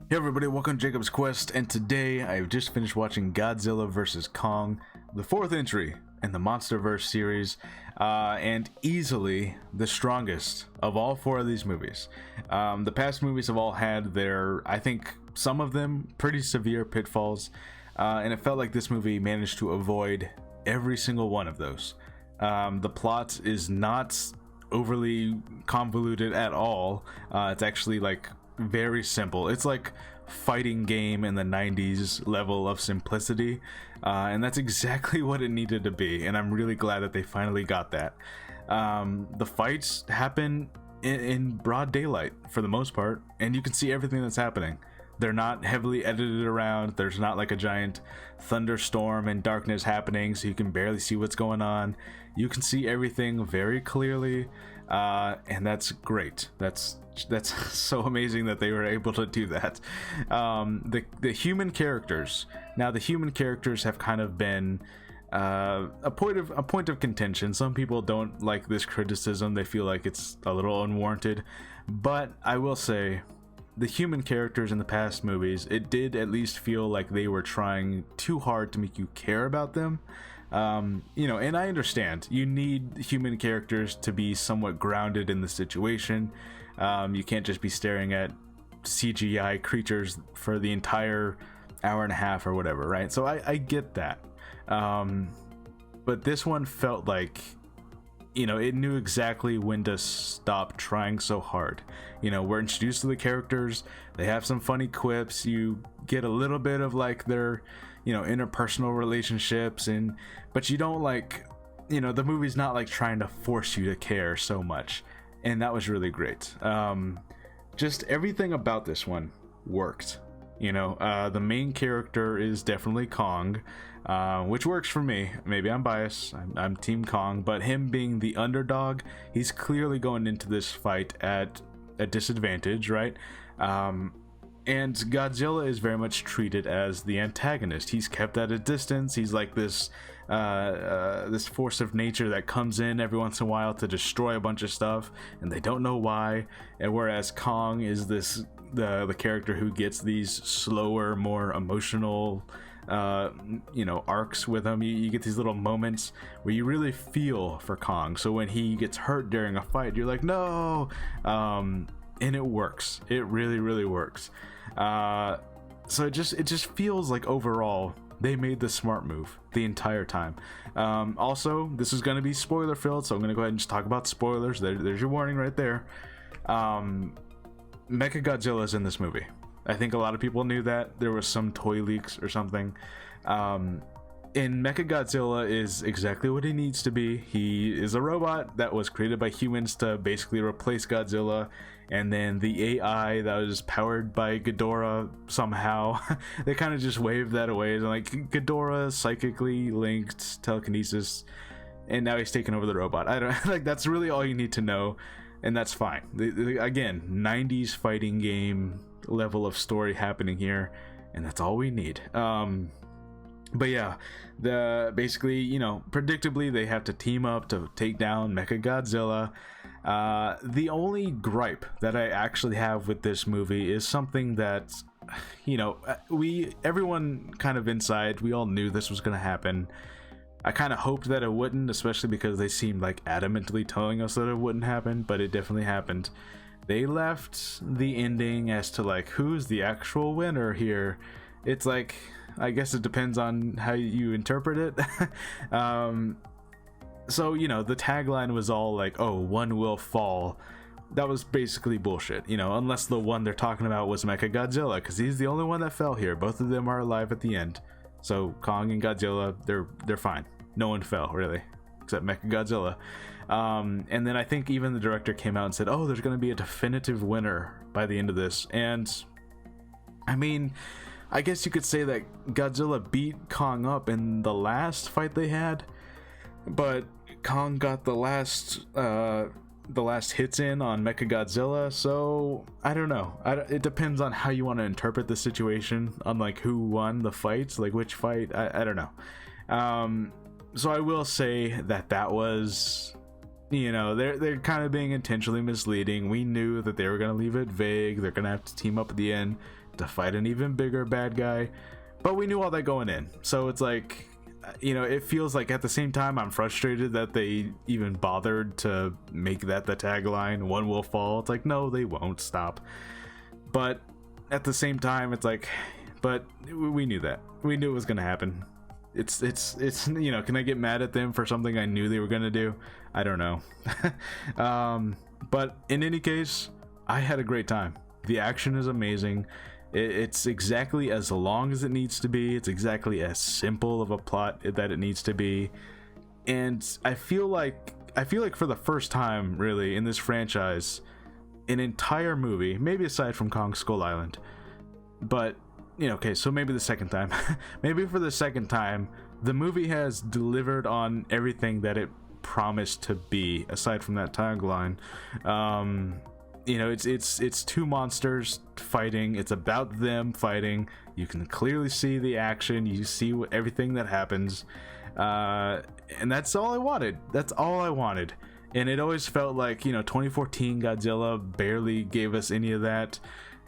Hey everybody, welcome to Jacob's Quest, and today I've just finished watching Godzilla vs. Kong, the fourth entry in the MonsterVerse series, and easily the strongest of all four of these movies. The past movies have all had their, I think, some of them pretty severe pitfalls, and it felt like this movie managed to avoid every single one of those. The plot is not overly convoluted at all. It's actually like very simple. It's like fighting game in the 90s level of simplicity, and that's exactly what it needed to be, and I'm really glad that they finally got that. The fights happen in broad daylight for the most part, and you can see everything that's happening. They're not heavily edited around. There's not like a giant thunderstorm and darkness happening so you can barely see what's going on. You can see everything very clearly, and that's great. That's so amazing that they were able to do that. The human characters. Now the human characters have kind of been a point of contention. Some people don't like this criticism. They feel like it's a little unwarranted, but I will say the human characters in the past movies, it did at least feel like they were trying too hard to make you care about them. And I understand you need human characters to be somewhat grounded in the situation. You can't just be staring at CGI creatures for the entire hour and a half or whatever, right? So I get that. But this one felt like, it knew exactly when to stop trying so hard. We're introduced to the characters. They have some funny quips. You get a little bit of like their, interpersonal relationships, but you don't the movie's not like trying to force you to care so much. And that was really great. Just everything about this one worked. The main character is definitely Kong, which works for me. Maybe I'm biased. I'm Team Kong, but him being the underdog, he's clearly going into this fight at a disadvantage, right? And Godzilla is very much treated as the antagonist. He's kept at a distance. He's like this force of nature that comes in every once in a while to destroy a bunch of stuff, and they don't know why. And whereas Kong is the character who gets these slower, more emotional arcs with him. You get these little moments where you really feel for Kong. So when he gets hurt during a fight, you're like, no. And it works. It really works. So it just feels like overall they made the smart move the entire time. Also, this is going to be spoiler filled, so I'm going to go ahead and just talk about spoilers. There's your warning right there. Mechagodzilla is in this movie. I think a lot of people knew that. There was some toy leaks or something. And Mechagodzilla is exactly what he needs to be. He is a robot that was created by humans to basically replace Godzilla, and then the AI that was powered by Ghidorah somehow, they kind of just waved that away. Like, Ghidorah psychically linked telekinesis, and now he's taken over the robot. I don't like, that's really all you need to know, and that's fine. Again, 90s fighting game level of story happening here, and that's all we need. But yeah, basically, predictably they have to team up to take down Mechagodzilla. The only gripe that I actually have with this movie is something that, everyone kind of inside, we all knew this was going to happen. I kind of hoped that it wouldn't, especially because they seemed like adamantly telling us that it wouldn't happen, but it definitely happened. They left the ending as to like, who's the actual winner here. It's like, I guess it depends on how you interpret it. So, the tagline was all like, oh, one will fall. That was basically bullshit, unless the one they're talking about was Mechagodzilla, because he's the only one that fell here. Both of them are alive at the end. So Kong and Godzilla, they're fine. No one fell, really, except Mechagodzilla. And then I think even the director came out and said, oh, there's going to be a definitive winner by the end of this. And I mean, I guess you could say that Godzilla beat Kong up in the last fight they had, but Kong got the last hits in on Mechagodzilla, so I don't know. It depends on how you want to interpret the situation, on like who won the fights, like which fight. I don't know. So I will say that was, they're kind of being intentionally misleading. We knew that they were going to leave it vague. They're going to have to team up at the end to fight an even bigger bad guy, but we knew all that going in. So it's like, you know, it feels like at the same time I'm frustrated that they even bothered to make that the tagline, one will fall. It's like, no, they won't, stop. But at the same time, it's like, but we knew that. We knew it was gonna happen. It's you know, can I get mad at them for something I knew they were gonna do? I don't know. But in any case, I had a great time. The action is amazing. It's exactly as long as it needs to be. It's exactly as simple of a plot that it needs to be. And I feel like for the first time really in this franchise, an entire movie, maybe aside from Kong Skull Island, but you know, okay, so maybe the second time, maybe for the second time, the movie has delivered on everything that it promised to be, aside from that tagline. You know, it's two monsters fighting. It's about them fighting. You can clearly see the action. You see everything that happens, and that's all I wanted. That's all I wanted. And it always felt like, you know, 2014 Godzilla barely gave us any of that.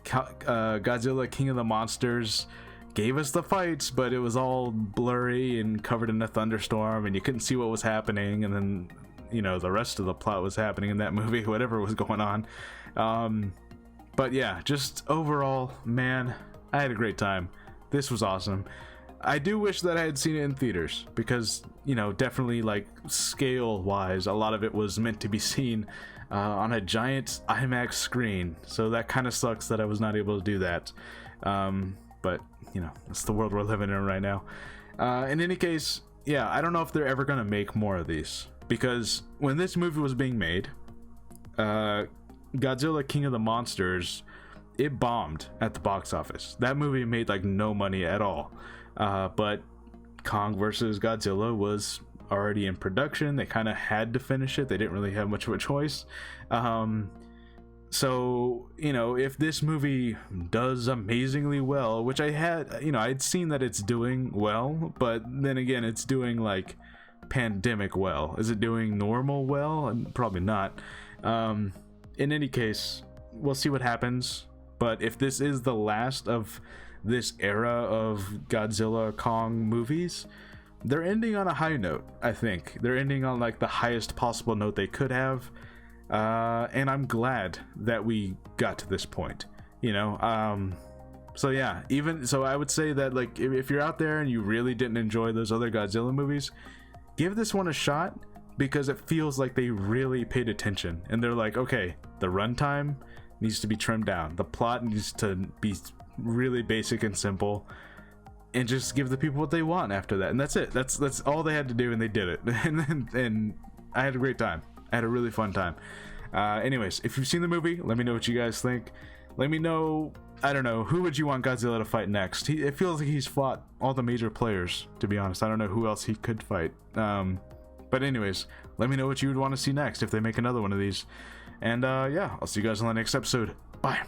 Godzilla King of the Monsters gave us the fights, but it was all blurry and covered in a thunderstorm, and you couldn't see what was happening. And then, you know, the rest of the plot was happening in that movie, whatever was going on. But yeah, just overall, man, I had a great time. This was awesome. I do wish that I had seen it in theaters, because, you know, definitely, like, scale wise, a lot of it was meant to be seen on a giant IMAX screen, so that kind of sucks that I was not able to do that. But you know, it's the world we're living in right now. In any case, yeah, I don't know if they're ever gonna make more of these, because when this movie was being made, Godzilla King of the Monsters, it bombed at the box office. That movie made like no money at all. But Kong versus Godzilla was already in production. They kind of had to finish it. They didn't really have much of a choice. So, you know, if this movie does amazingly well, which I had, you know, I'd seen that it's doing well, but then again, it's doing like pandemic well. Is it doing normal well? Probably not. In any case, we'll see what happens. But if this is the last of this era of Godzilla Kong movies, they're ending on a high note. I think they're ending on like the highest possible note they could have, and I'm glad that we got to this point, you know. So yeah, even so, I would say that, like, if you're out there and you really didn't enjoy those other Godzilla movies, give this one a shot, because it feels like they really paid attention and they're like, okay, the runtime needs to be trimmed down, the plot needs to be really basic and simple, and just give the people what they want after that, and that's it. That's all they had to do, and they did it. and I had a great time. I had a really fun time. Anyways, if you've seen the movie, let me know what you guys think. Let me know, I don't know, who would you want Godzilla to fight next? It feels like he's fought all the major players, to be honest. I don't know who else he could fight. But anyways, let me know what you would want to see next if they make another one of these. And yeah, I'll see you guys on the next episode. Bye.